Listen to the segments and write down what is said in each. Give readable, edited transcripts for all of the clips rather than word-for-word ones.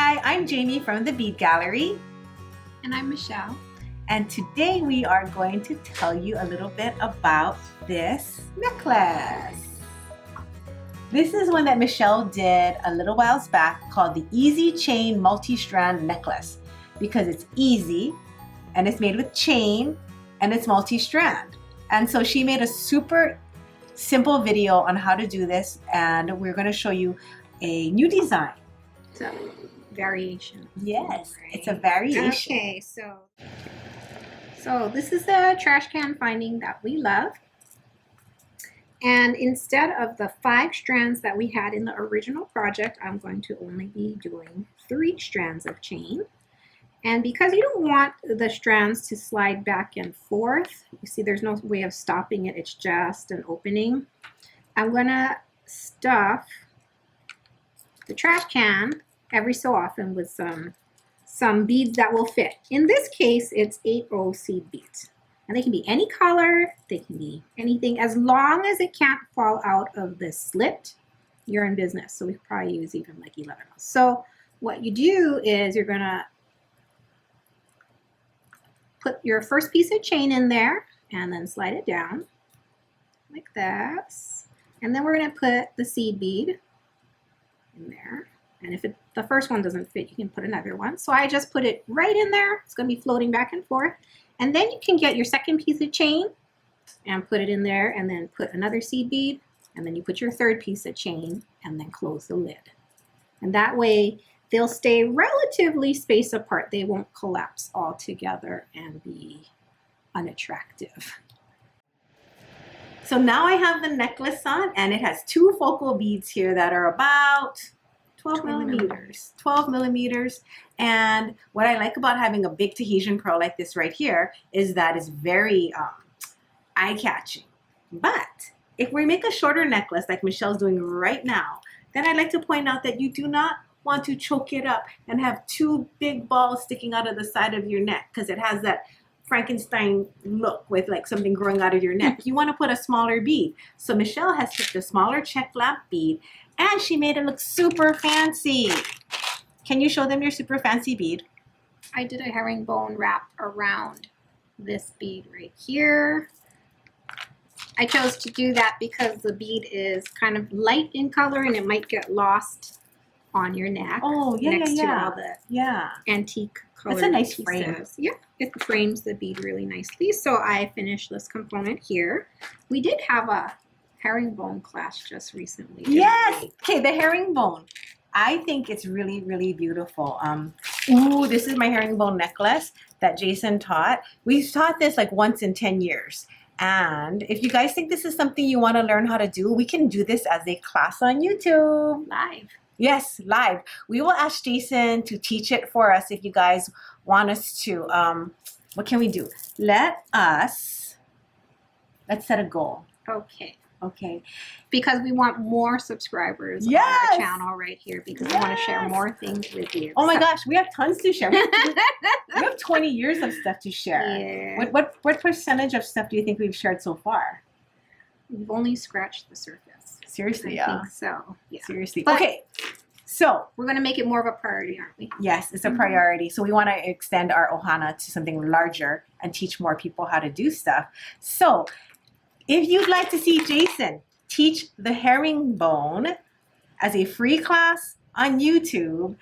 Hi, I'm Jamie from the Bead Gallery. And I'm Michelle. And today we are going to tell you a little bit about this necklace. This is one that Michelle did a little whiles back called the Easy Chain Multi-Strand Necklace because it's easy and it's made with chain and it's multi-strand. And so she made a super simple video on how to do this, and we're going to show you a new design. So, variation. Yes, it's a variation. Okay, so this is the trash can finding that we love. And instead of the 5 strands that we had in the original project, I'm going to only be doing 3 strands of chain. And because you don't want the strands to slide back and forth, you see there's no way of stopping it, it's just an opening. I'm gonna stuff the trash can every so often with some beads that will fit. In this case, it's 8-0 seed beads. And they can be any color, they can be anything, as long as it can't fall out of the slit, you're in business. So we could probably use even like 11. So what you do is you're gonna put your first piece of chain in there and then slide it down like this. And then we're gonna put the seed bead in there. And if the first one doesn't fit, you can put another one. So I just put it right in there. It's gonna be floating back and forth. And then you can get your second piece of chain and put it in there and then put another seed bead. And then you put your third piece of chain and then close the lid. And that way they'll stay relatively spaced apart. They won't collapse all together and be unattractive. So now I have the necklace on, and it has 2 focal beads here that are about 12 millimeters. 12 millimeters. And what I like about having a big Tahitian pearl like this right here is that it's very eye-catching. But if we make a shorter necklace like Michelle's doing right now, then I'd like to point out that you do not want to choke it up and have 2 big balls sticking out of the side of your neck, because it has that Frankenstein look with like something growing out of your neck. You want to put a smaller bead. So Michelle has picked a smaller check lamp bead, and she made it look super fancy. Can you show them your super fancy bead? I did a herringbone wrap around this bead right here. I chose to do that because the bead is kind of light in color and it might get lost on your neck. Oh, yeah, next yeah, to yeah. all the antique color. That's a nice pieces. frame. Yeah, it frames the bead really nicely. So I finished this component here. We did have a herringbone class just recently. Yes. Okay, the herringbone. I think it's really, really beautiful. Ooh, this is my herringbone necklace that Jason taught. We've taught this like once in 10 years. And if you guys think this is something you want to learn how to do, we can do this as a class on YouTube. Live. Yes, live. We will ask Jason to teach it for us if you guys want us to. What can we do? Let's set a goal. Okay. Okay. Because we want more subscribers on our channel right here, because we want to share more things with you. Oh my gosh, we have tons to share. We have 20 years of stuff to share. Yeah. What percentage of stuff do you think we've shared so far? We've only scratched the surface. Seriously, I think so. Yeah. Seriously. But okay. So we're going to make it more of a priority, aren't we? Yes, it's a priority. So we want to extend our Ohana to something larger and teach more people how to do stuff. So if you'd like to see Jason teach the herringbone as a free class on YouTube,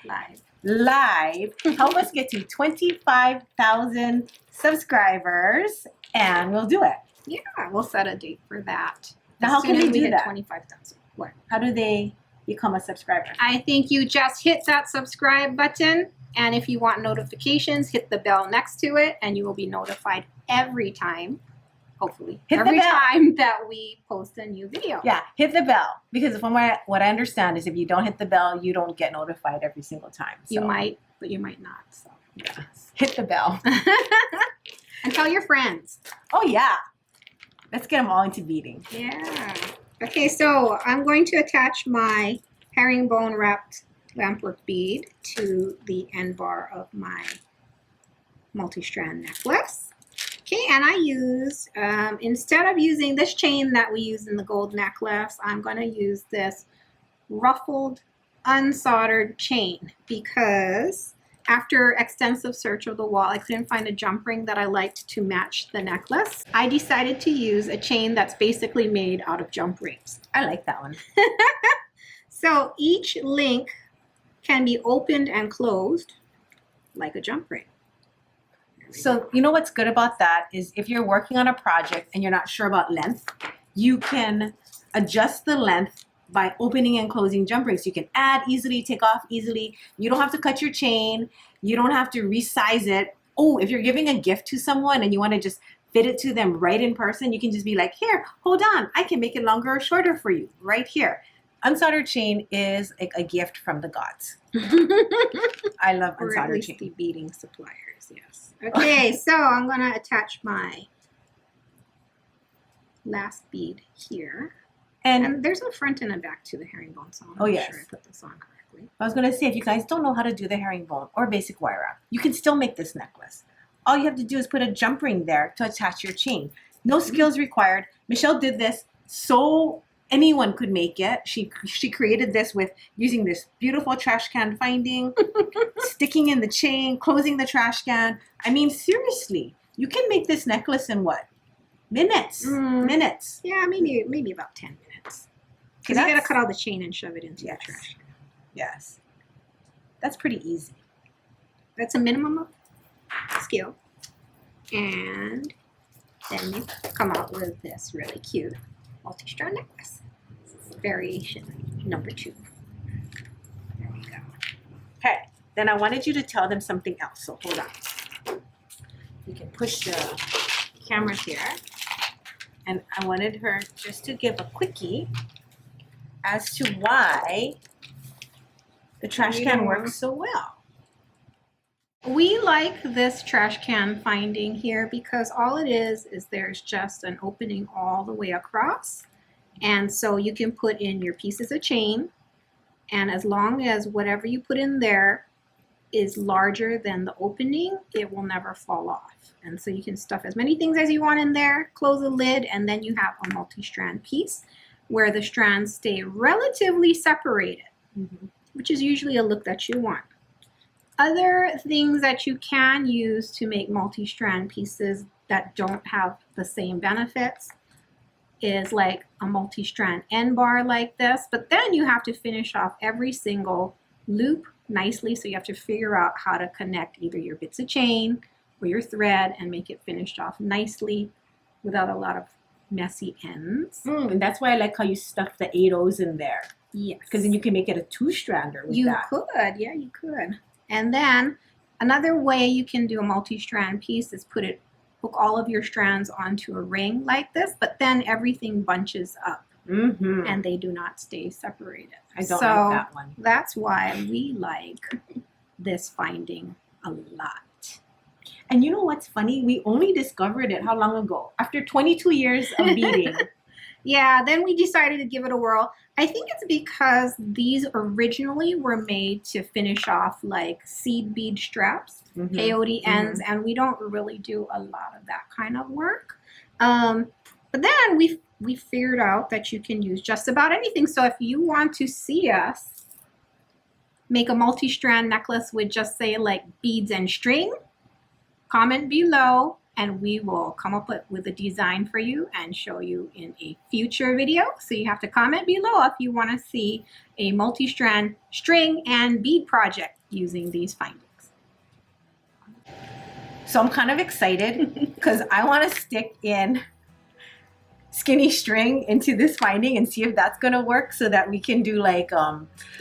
live, help us get to 25,000 subscribers, and we'll do it. Yeah, we'll set a date for that. Now, how can they do that? 25,000. What? How do they become a subscriber? I think you just hit that subscribe button, and if you want notifications, hit the bell next to it, and you will be notified every time. Hopefully, every time that we post a new video. Yeah, hit the bell, because from what I understand is if you don't hit the bell, you don't get notified every single time. So. You might, but you might not. So yeah, hit the bell. And tell your friends. Oh yeah, let's get them all into beading. Yeah. Okay, so I'm going to attach my herringbone wrapped lampwork bead to the end bar of my multi-strand necklace. Okay, and I used, instead of using this chain that we use in the gold necklace, I'm going to use this ruffled unsoldered chain because after extensive search of the wall, I couldn't find a jump ring that I liked to match the necklace. I decided to use a chain that's basically made out of jump rings. I like that one. So each link can be opened and closed like a jump ring. So you know what's good about that is if you're working on a project and you're not sure about length, you can adjust the length by opening and closing jump rings. You can add easily, take off easily. You don't have to cut your chain. You don't have to resize it. Oh, if you're giving a gift to someone and you want to just fit it to them right in person, you can just be like, here, hold on. I can make it longer or shorter for you right here. Unsoldered chain is like a gift from the gods. I love Or at unsoldered least chain. the beading suppliers, yes. Okay, so I'm going to attach my last bead here. And there's a front and a back to the herringbone, so I'm not sure I put this on correctly. I was going to say, if you guys don't know how to do the herringbone or basic wire wrap, you can still make this necklace. All you have to do is put a jump ring there to attach your chain. No skills required. Michelle did this so anyone could make it. She created this with using this beautiful trash can finding, sticking in the chain, closing the trash can. I mean, seriously, you can make this necklace in what? Minutes. Minutes. Yeah, maybe about 10 minutes. Because you got to cut all the chain and shove it into the trash can. Yes. That's pretty easy. That's a minimum of skill. And then you come out with this really cute multi-strand necklace. This is variation number 2. There we go. Okay, then I wanted you to tell them something else, so hold on. You can push the camera here. And I wanted her just to give a quickie as to why the trash can works so well. We like this trash can finding here because all it is there's just an opening all the way across. And so you can put in your pieces of chain, and as long as whatever you put in there is larger than the opening, it will never fall off. And so you can stuff as many things as you want in there, close the lid, and then you have a multi-strand piece where the strands stay relatively separated, which is usually a look that you want. Other things that you can use to make multi-strand pieces that don't have the same benefits is like a multi-strand end bar like this, but then you have to finish off every single loop nicely, so you have to figure out how to connect either your bits of chain or your thread and make it finished off nicely without a lot of messy ends. And that's why I like how you stuff the 8 O's in there. Yes. Because then you can make it a 2-strander with you that. could, yeah, you could. And then another way you can do a multi-strand piece is hook all of your strands onto a ring like this, but then everything bunches up and they do not stay separated. I don't like that one. That's why we like this finding a lot. And you know what's funny? We only discovered it how long ago? After 22 years of beading. Yeah, then we decided to give it a whirl. I think it's because these originally were made to finish off like seed bead straps, peyote ends, and we don't really do a lot of that kind of work. But then we figured out that you can use just about anything. So if you want to see us make a multi-strand necklace with just say like beads and string, comment below and we will come up with a design for you and show you in a future video. So you have to comment below if you want to see a multi-strand string and bead project using these findings. So I'm kind of excited because I want to stick in skinny string into this finding and see if that's going to work so that we can do like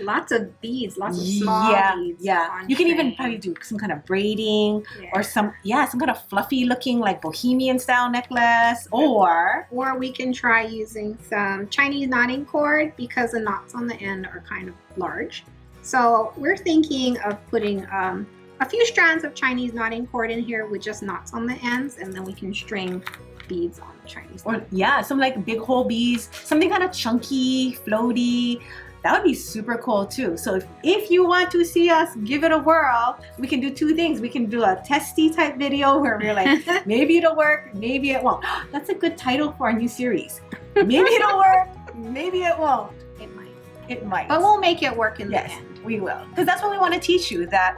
lots of beads, lots of small beads. Yeah, you can even probably do some kind of braiding or some kind of fluffy looking like bohemian style necklace, or we can try using some Chinese knotting cord because the knots on the end are kind of large. So we're thinking of putting a few strands of Chinese knotting cord in here with just knots on the ends, and then we can string beads on the Chinese knotting. Or some like big hole beads, something kind of chunky, floaty. That would be super cool too. So if you want to see us give it a whirl, we can do 2 things. We can do a testy type video where we're like, maybe it'll work, maybe it won't. That's a good title for our new series. Maybe it'll work, maybe it won't. It might. It might. But we'll make it work in the Yes, end. we will. Because that's what we want to teach you, that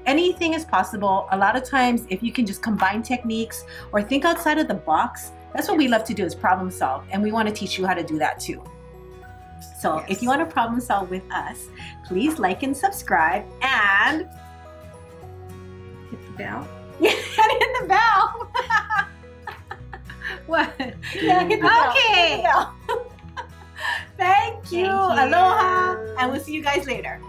anything is possible. A lot of times, if you can just combine techniques or think outside of the box, that's what we love to do, is problem solve. And we want to teach you how to do that too. So Yes. if you want to problem solve with us, please like and subscribe and Hit the bell. hit the bell. What? Yeah, hit the bell. Okay. Hit the bell. Thank you. Thank you. Aloha. And we'll see you guys later.